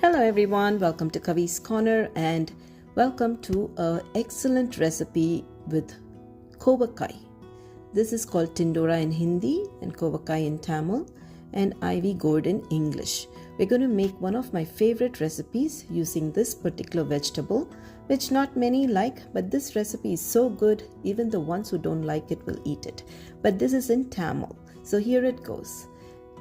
Hello everyone, welcome to Kavi's Corner and welcome to an excellent recipe with kovakai. This is called tindora in Hindi and kovakai in Tamil and ivy gourd in English. We're going to make one of my favorite recipes using this particular vegetable, which not many like, but this recipe is so good, even the ones who don't like it will eat it. But this is in Tamil, so here it goes.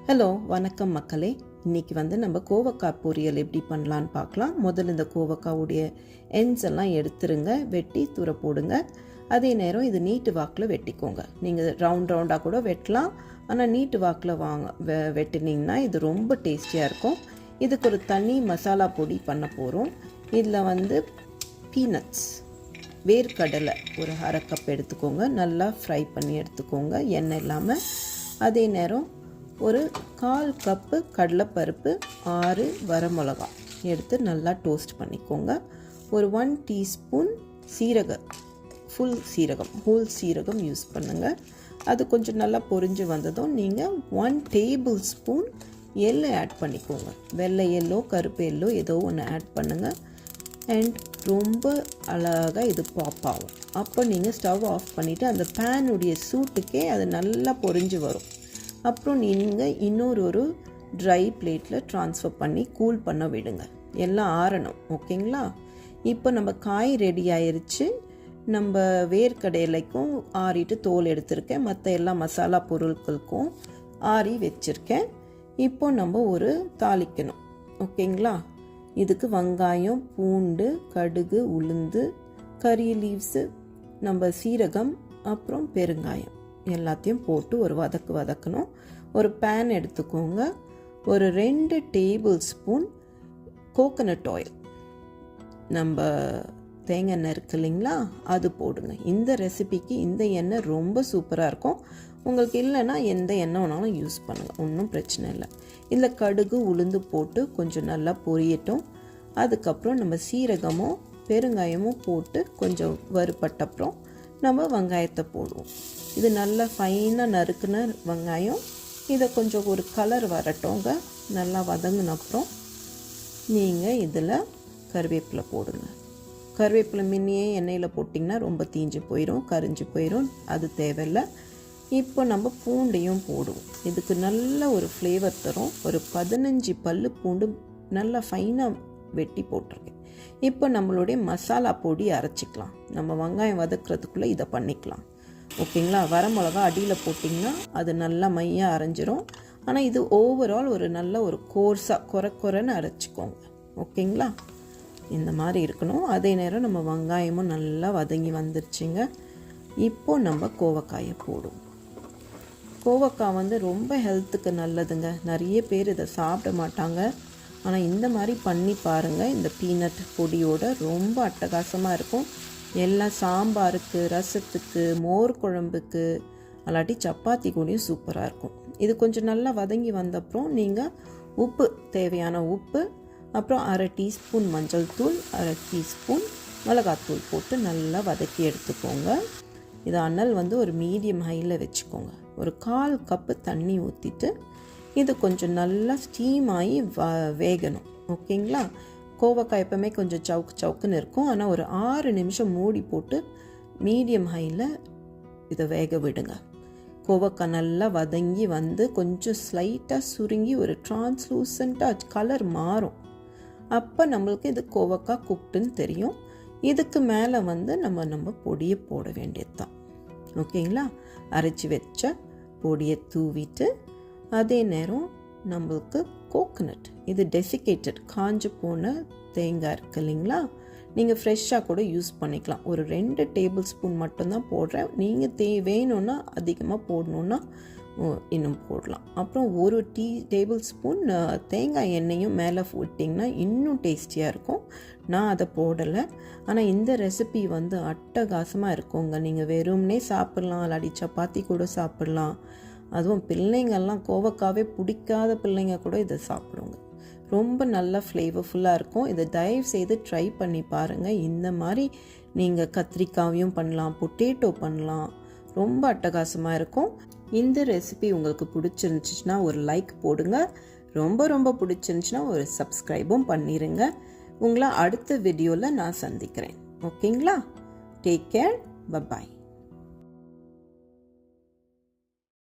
Hello வணக்கம் மக்களே. இன்றைக்கி நம்ம கோவக்காய் பொரியல் எப்படி பண்ணலான்னு பார்க்கலாம். முதல்ல இந்த கோவக்காவுடைய எண்ட்ஸ் எல்லாம் எடுத்துருங்க, வெட்டி தூர போடுங்க. அதே நேரம் இது நீட்டு வாக்கில் வெட்டிக்கோங்க. நீங்கள் ரவுண்டாக கூட வெட்டலாம், ஆனால் நீட்டு வாக்கில் வெட்டினீங்கன்னா இது ரொம்ப டேஸ்டியாக இருக்கும். இதுக்கு ஒரு தனி மசாலா பொடி பண்ண போகிறோம். இதில் பீனட்ஸ், வேர்க்கடலை ஒரு அரை கப் எடுத்துக்கோங்க, நல்லா ஃப்ரை பண்ணி எடுத்துக்கோங்க எண்ணெய் இல்லாமல். அதே நேரம் ஒரு 1/4 கப்பு கடலைப்பருப்பு, 6 வரமிளகா எடுத்து நல்லா டோஸ்ட் பண்ணிக்கோங்க. ஒரு 1 டீஸ்பூன் சீரகம், ஹோல் சீரகம் யூஸ் பண்ணுங்கள். அது கொஞ்சம் நல்லா பொரிஞ்சு வந்ததும் நீங்கள் 1 டேபிள் ஸ்பூன் எள்ளு ஆட் பண்ணிக்கோங்க. வெள்ளை எல்லோ கருப்பு எல்லோ ஏதோ ஒன்று ஆட் பண்ணுங்கள். அண்ட் ரொம்ப அழகாக இது பாப் ஆகும். அப்போ நீங்கள் ஸ்டவ் ஆஃப் பண்ணிவிட்டு அந்த பேனுடைய சூட்டுக்கே அது நல்லா பொரிஞ்சு வரும். அப்புறம் நீங்கள் இன்னொரு ட்ரை பிளேட்டில் ட்ரான்ஸ்ஃபர் பண்ணி கூல் பண்ண விடுங்க. எல்லாம் ஆறணும், ஓகேங்களா? இப்போ நம்ம காய் ரெடி ஆயிடுச்சு. நம்ம வேர்க்கடலைக்கும் ஆறிட்டு தோல் எடுத்திருக்கேன், மற்ற எல்லா மசாலா பொருட்களுக்கும் ஆறி வச்சுருக்கேன். இப்போ நம்ம ஒரு தாளிக்கணும், ஓகேங்களா? இதுக்கு வெங்காயம், பூண்டு, கடுகு, உளுந்து, கறி லீவ்ஸு, நம்ம சீரகம், அப்புறம் பெருங்காயம் எல்லாத்தையும் போட்டு ஒரு வதக்கணும். ஒரு பேன் எடுத்துக்கோங்க. ஒரு 2 டேபிள் ஸ்பூன் கோகனட் ஆயில், நம்ம தேங்காய் எண்ணெய் இருக்கு இல்லைங்களா, அது போடுங்க. இந்த ரெசிபிக்கு இந்த எண்ணெய் ரொம்ப சூப்பராக இருக்கும். உங்களுக்கு இல்லைன்னா எந்த எண்ணெய் வேணாலும் யூஸ் பண்ணுங்கள், ஒன்றும் பிரச்சனை இல்லை. இதில் கடுகு உளுந்து போட்டு கொஞ்சம் நல்லா பொரியட்டும். அதுக்கப்புறம் நம்ம சீரகமும் பெருங்காயமும் போட்டு கொஞ்சம் வறுபட்டப்புறம் நம்ம வெங்காயத்தை போடுவோம். இது நல்லா ஃபைனாக நறுக்குன வெங்காயம். இதை கொஞ்சம் ஒரு கலர் வரட்டோங்க. நல்லா வதங்கின அப்புறம் நீங்கள் இதில் கருவேப்பிலை போடுங்க. கருவேப்பிலை முன்னையே எண்ணெயில் போட்டிங்கன்னா ரொம்ப தீஞ்சு போயிடும், கரிஞ்சு போயிடும், அது தேவையில்லை. இப்போ நம்ம பூண்டையும் போடுவோம். இதுக்கு நல்ல ஒரு ஃப்ளேவர் தரும். ஒரு 15 பல்லு பூண்டு நல்லா ஃபைனாக வெட்டி போட்டிருக்கேன். இப்போ நம்மளுடைய மசாலா பொடி அரைச்சிக்கலாம். நம்ம வெங்காயம் வதக்கிறதுக்குள்ளே இதை பண்ணிக்கலாம், ஓகேங்களா? வரமிளகா அடியில் போட்டிங்கன்னா அது நல்லா மையாக அரைஞ்சிரும். ஆனால் இது ஓவரால் ஒரு நல்ல ஒரு கோர்ஸாக குறைன்னு அரைச்சிக்கோங்க, ஓகேங்களா? இந்த மாதிரி இருக்கணும். அதே நேரம் நம்ம வெங்காயமும் நல்லா வதங்கி வந்துருச்சுங்க. இப்போது நம்ம கோவக்காயை போடுவோம். கோவக்காய் ரொம்ப ஹெல்த்துக்கு நல்லதுங்க. நிறைய பேர் இதை சாப்பிட மாட்டாங்க, ஆனால் இந்த மாதிரி பண்ணி பாருங்கள். இந்த பீனட் பொடியோட ரொம்ப அட்டகாசமாக இருக்கும். எல்லாம் சாம்பாருக்கு, ரசத்துக்கு, மோர் குழம்புக்கு, அல்லாட்டி சப்பாத்தி கூடயும் சூப்பராக இருக்கும். இது கொஞ்சம் நல்லா வதங்கி வந்தப்புறம் நீங்கள் உப்பு, தேவையான உப்பு, அப்புறம் 1/2 டீஸ்பூன் மஞ்சள் தூள், 1/2 டீஸ்பூன் மிளகாத்தூள் போட்டு நல்லா வதக்கி எடுத்துக்கோங்க. இது அனல் ஒரு மீடியம் ஹையில் வச்சுக்கோங்க. ஒரு 1/4 கப்பு தண்ணி ஊற்றிட்டு இது கொஞ்சம் நல்லா ஸ்டீம் ஆகி வேகணும், ஓகேங்களா? கோவக்காய் எப்பவுமே கொஞ்சம் சவுக்குன்னு இருக்கும், ஆனால் ஒரு 6 நிமிஷம் மூடி போட்டு மீடியம் ஹையில் இதை வேக விடுங்க. கோவக்காய் நல்லா வதங்கி கொஞ்சம் ஸ்லைட்டாக சுருங்கி ஒரு டிரான்ஸ்லூசண்ட்டாக கலர் மாறும். அப்போ நம்மளுக்கு இது கோவக்காய் குக்டுன்னு தெரியும். இதுக்கு மேலே நம்ம பொடியை போட வேண்டியது தான், ஓகேங்களா? அரைச்சி வச்ச பொடியை தூவிட்டு, அதே நேரம் நம்மளுக்கு கோகனட், இது டெசிகேட்டட் காஞ்சு போன தேங்காய் இருக்குது இல்லைங்களா, நீங்கள் ஃப்ரெஷ்ஷாக கூட யூஸ் பண்ணிக்கலாம். ஒரு 2 டேபிள் ஸ்பூன் மட்டும்தான் போடுறேன். நீங்கள் வேணும்னா அதிகமாக போடணுன்னா இன்னும் போடலாம். அப்புறம் ஒரு டேபிள் ஸ்பூன் தேங்காய் எண்ணெயும் மேலே விட்டிங்கன்னா இன்னும் டேஸ்டியாக இருக்கும். நான் அதை போடலை, ஆனால் இந்த ரெசிபி அட்டகாசமாக இருக்குங்க. நீங்கள் வெறும்னே சாப்பிட்லாம், இல்லாட்டி சப்பாத்தி கூட சாப்பிட்லாம். அதுவும் பிள்ளைங்கள்லாம் கோவக்காவே பிடிக்காத பிள்ளைங்க கூட இதை சாப்பிடுங்க. ரொம்ப நல்ல ஃப்ளேவர்ஃபுல்லாக இருக்கும். இதை தயவு செய்து ட்ரை பண்ணி பாருங்கள். இந்த மாதிரி நீங்கள் கத்திரிக்காயும் பண்ணலாம், பொட்டேட்டோ பண்ணலாம், ரொம்ப அட்டகாசமாக இருக்கும். இந்த ரெசிபி உங்களுக்கு பிடிச்சிருந்துச்சுன்னா ஒரு லைக் போடுங்க. ரொம்ப ரொம்ப பிடிச்சிருந்துச்சுன்னா ஒரு சப்ஸ்கிரைபும் பண்ணிடுங்க. உங்களை அடுத்த வீடியோவில் நான் சந்திக்கிறேன். ஓகேங்களா? Take care. பை.